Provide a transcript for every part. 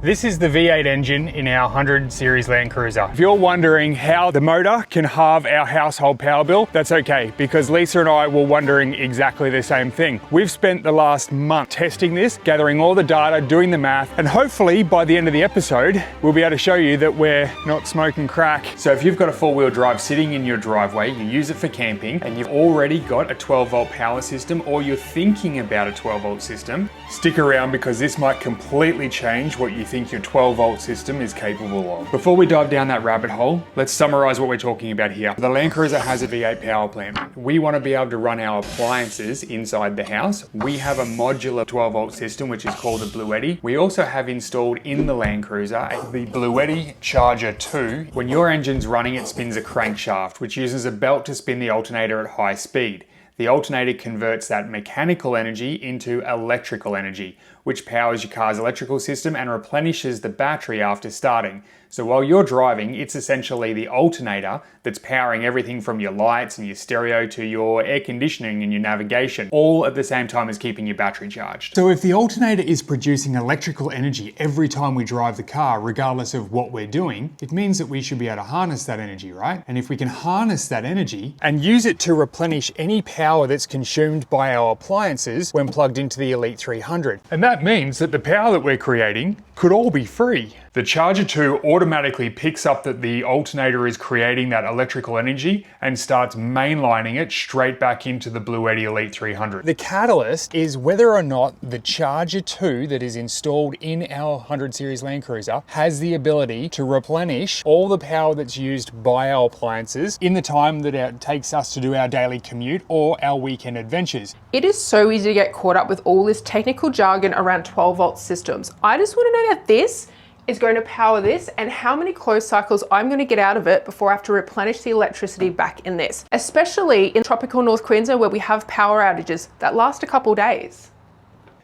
This is the V8 engine in our 100 series Land Cruiser. If you're wondering how the motor can halve our household power bill, that's okay, because Lisa and I were wondering exactly the same thing. We've spent the last month testing this, gathering all the data, doing the math, and hopefully by the end of the episode, we'll be able to show you that we're not smoking crack. So if you've got a four-wheel drive sitting in your driveway, you use it for camping, and you've already got a 12-volt power system, or you're thinking about a 12-volt system, stick around because this might completely change what you think your 12-volt system is capable of. Before we dive down that rabbit hole, let's summarize what we're talking about here. The Land Cruiser has a V8 power plant. We want to be able to run our appliances inside the house. We have a modular 12-volt system, which is called the BLUETTI. We also have installed in the Land Cruiser the BLUETTI Charger 2. When your engine's running, it spins a crankshaft, which uses a belt to spin the alternator at high speed. The alternator converts that mechanical energy into electrical energy, which powers your car's electrical system and replenishes the battery after starting. So while you're driving, it's essentially the alternator that's powering everything from your lights and your stereo to your air conditioning and your navigation, all at the same time as keeping your battery charged. So if the alternator is producing electrical energy every time we drive the car, regardless of what we're doing, it means that we should be able to harness that energy, right? And if we can harness that energy and use it to replenish any power that's consumed by our appliances when plugged into the Elite 300. And that means that the power that we're creating could all be free. The Charger 2 automatically picks up that the alternator is creating that electrical energy and starts mainlining it straight back into the BLUETTI Elite 300. The catalyst is whether or not the Charger 2 that is installed in our 100 series Land Cruiser has the ability to replenish all the power that's used by our appliances in the time that it takes us to do our daily commute or our weekend adventures. It is so easy to get caught up with all this technical jargon around 12-volt systems. I just want to know that this is going to power this and how many closed cycles I'm going to get out of it before I have to replenish the electricity back in this, especially in tropical North Queensland where we have power outages that last a couple days.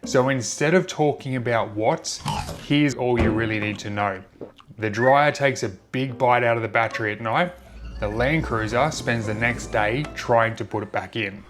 So instead of talking about watts, here's all you really need to know. The dryer takes a big bite out of the battery at night. The Land Cruiser spends the next day trying to put it back in.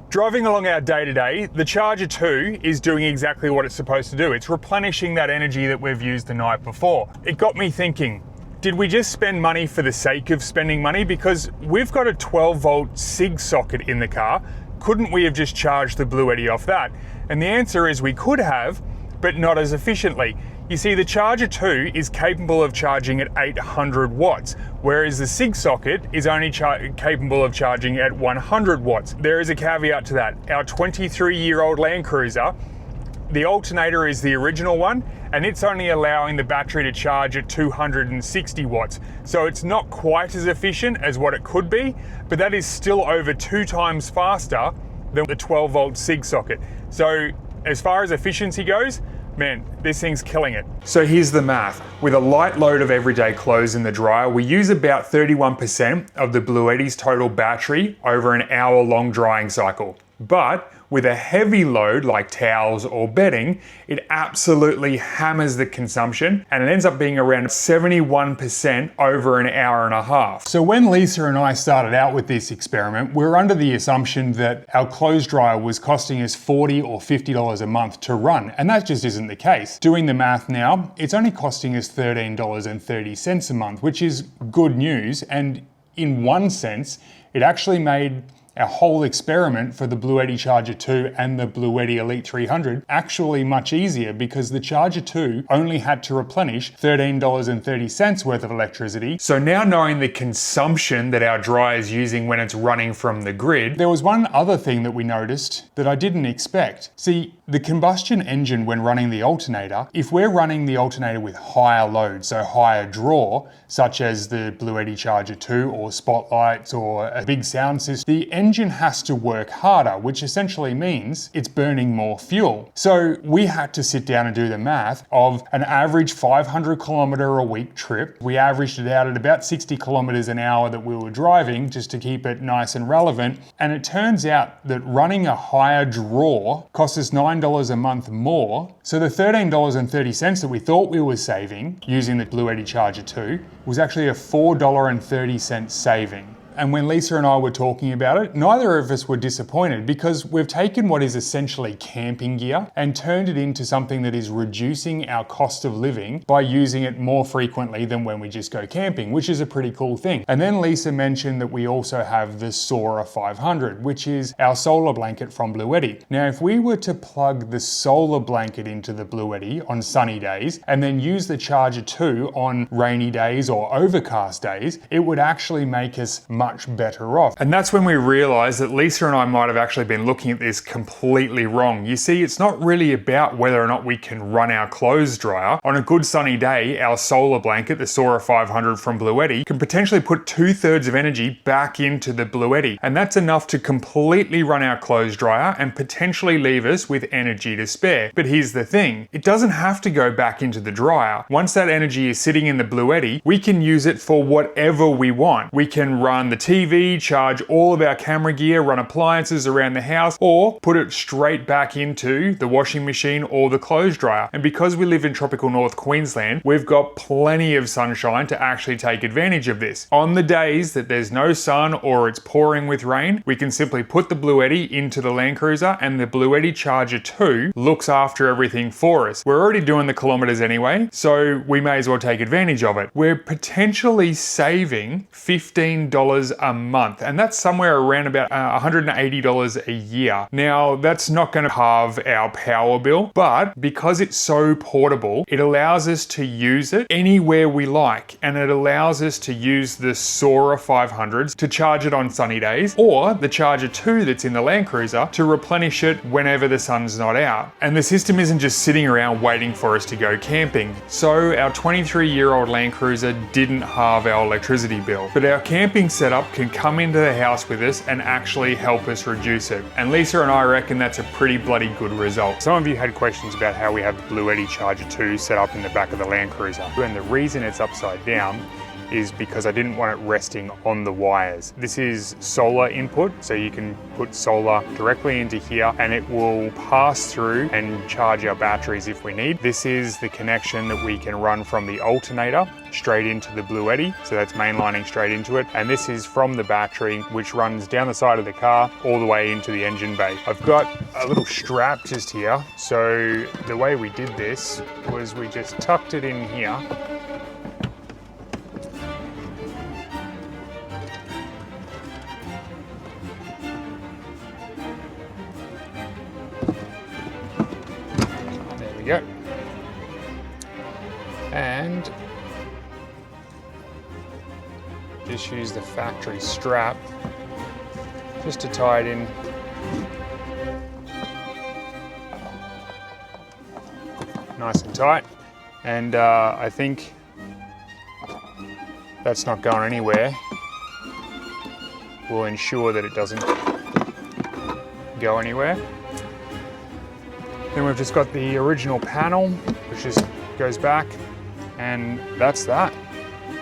Driving along our day-to-day, the Charger 2 is doing exactly what it's supposed to do. It's replenishing that energy that we've used the night before. It got me thinking, did we just spend money for the sake of spending money? Because we've got a 12-volt SIG socket in the car. Couldn't we have just charged the BLUETTI off that? And the answer is we could have, but not as efficiently. You see, the Charger 2 is capable of charging at 800 watts, whereas the SIG socket is only capable of charging at 100 watts. There is a caveat to that. Our 23-year-old Land Cruiser, the alternator is the original one, and it's only allowing the battery to charge at 260 watts. So it's not quite as efficient as what it could be, but that is still over 2 times faster than the 12-volt SIG socket. So as far as efficiency goes, man, this thing's killing it. So here's the math. With a light load of everyday clothes in the dryer, we use about 31% of the BLUETTI's total battery over an hour-long drying cycle. But with a heavy load like towels or bedding, it absolutely hammers the consumption and it ends up being around 71% over an hour and a half. So when Lisa and I started out with this experiment, we were under the assumption that our clothes dryer was costing us $40 or $50 a month to run, and that just isn't the case. Doing the math now, it's only costing us $13.30 a month, which is good news, and in one sense, it actually made our whole experiment for the BLUETTI Charger 2 and the BLUETTI Elite 300 actually much easier, because the Charger 2 only had to replenish $13.30 worth of electricity. So now knowing the consumption that our dryer is using when it's running from the grid, there was one other thing that we noticed that I didn't expect. See, the combustion engine, when running the alternator, if we're running the alternator with higher load, so higher draw, such as the BLUETTI Charger 2 or spotlights or a big sound system, the engine has to work harder, which essentially means it's burning more fuel. So we had to sit down and do the math of an average 500 kilometer a week trip. We averaged it out at about 60 kilometers an hour that we were driving, just to keep it nice and relevant. And it turns out that running a higher draw costs us $9 a month more. So the $13.30 that we thought we were saving using the BLUETTI Charger 2 was actually a $4.30 saving. And when Lisa and I were talking about it, neither of us were disappointed because we've taken what is essentially camping gear and turned it into something that is reducing our cost of living by using it more frequently than when we just go camping, which is a pretty cool thing. And then Lisa mentioned that we also have the Sora 500, which is our solar blanket from BLUETTI. Now, if we were to plug the solar blanket into the BLUETTI on sunny days and then use the Charger 2 on rainy days or overcast days, it would actually make us much better off. And that's when we realized that Lisa and I might have actually been looking at this completely wrong. You see, it's not really about whether or not we can run our clothes dryer. On a good sunny day, our solar blanket, the Sora 500 from BLUETTI, can potentially put 2/3 of energy back into the BLUETTI. And that's enough to completely run our clothes dryer and potentially leave us with energy to spare. But here's the thing, it doesn't have to go back into the dryer. Once that energy is sitting in the BLUETTI, we can use it for whatever we want. We can run the TV, charge all of our camera gear, run appliances around the house, or put it straight back into the washing machine or the clothes dryer. And because we live in tropical North Queensland, we've got plenty of sunshine to actually take advantage of this. On the days that there's no sun or it's pouring with rain, we can simply put the BLUETTI into the Land Cruiser and the BLUETTI Charger 2 looks after everything for us. We're already doing the kilometers anyway, so we may as well take advantage of it. We're potentially saving $15 a month, and that's somewhere around about $180 a year. Now, that's not going to halve our power bill, but because it's so portable, it allows us to use it anywhere we like, and it allows us to use the Sora 500s to charge it on sunny days, or the Charger 2 that's in the Land Cruiser to replenish it whenever the sun's not out. And the system isn't just sitting around waiting for us to go camping. So our 23-year-old Land Cruiser didn't halve our electricity bill, but our camping setup can come into the house with us and actually help us reduce it. And Lisa and I reckon that's a pretty bloody good result. Some of you had questions about how we have the BLUETTI Charger 2 set up in the back of the Land Cruiser. And the reason it's upside down is because I didn't want it resting on the wires. This is solar input, so you can put solar directly into here and it will pass through and charge our batteries if we need. This is the connection that we can run from the alternator straight into the BLUETTI, so that's mainlining straight into it. And this is from the battery, which runs down the side of the car all the way into the engine bay. I've got a little strap just here. So the way we did this was we just tucked it in here. Go. And just use the factory strap just to tie it in. Nice and tight. And I think that's not going anywhere. We'll ensure that it doesn't go anywhere. Then we've just got the original panel, which just goes back, and that's that.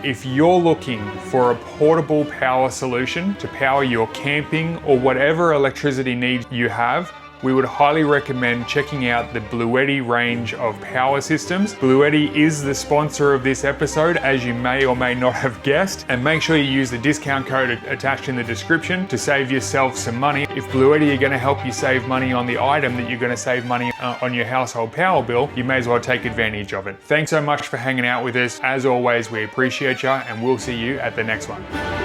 If you're looking for a portable power solution to power your camping or whatever electricity needs you have, we would highly recommend checking out the BLUETTI range of power systems. BLUETTI is the sponsor of this episode, as you may or may not have guessed, and make sure you use the discount code attached in the description to save yourself some money. If BLUETTI are going to help you save money on the item that you're going to save money on your household power bill, you may as well take advantage of it. Thanks so much for hanging out with us. As always, we appreciate you, and we'll see you at the next one.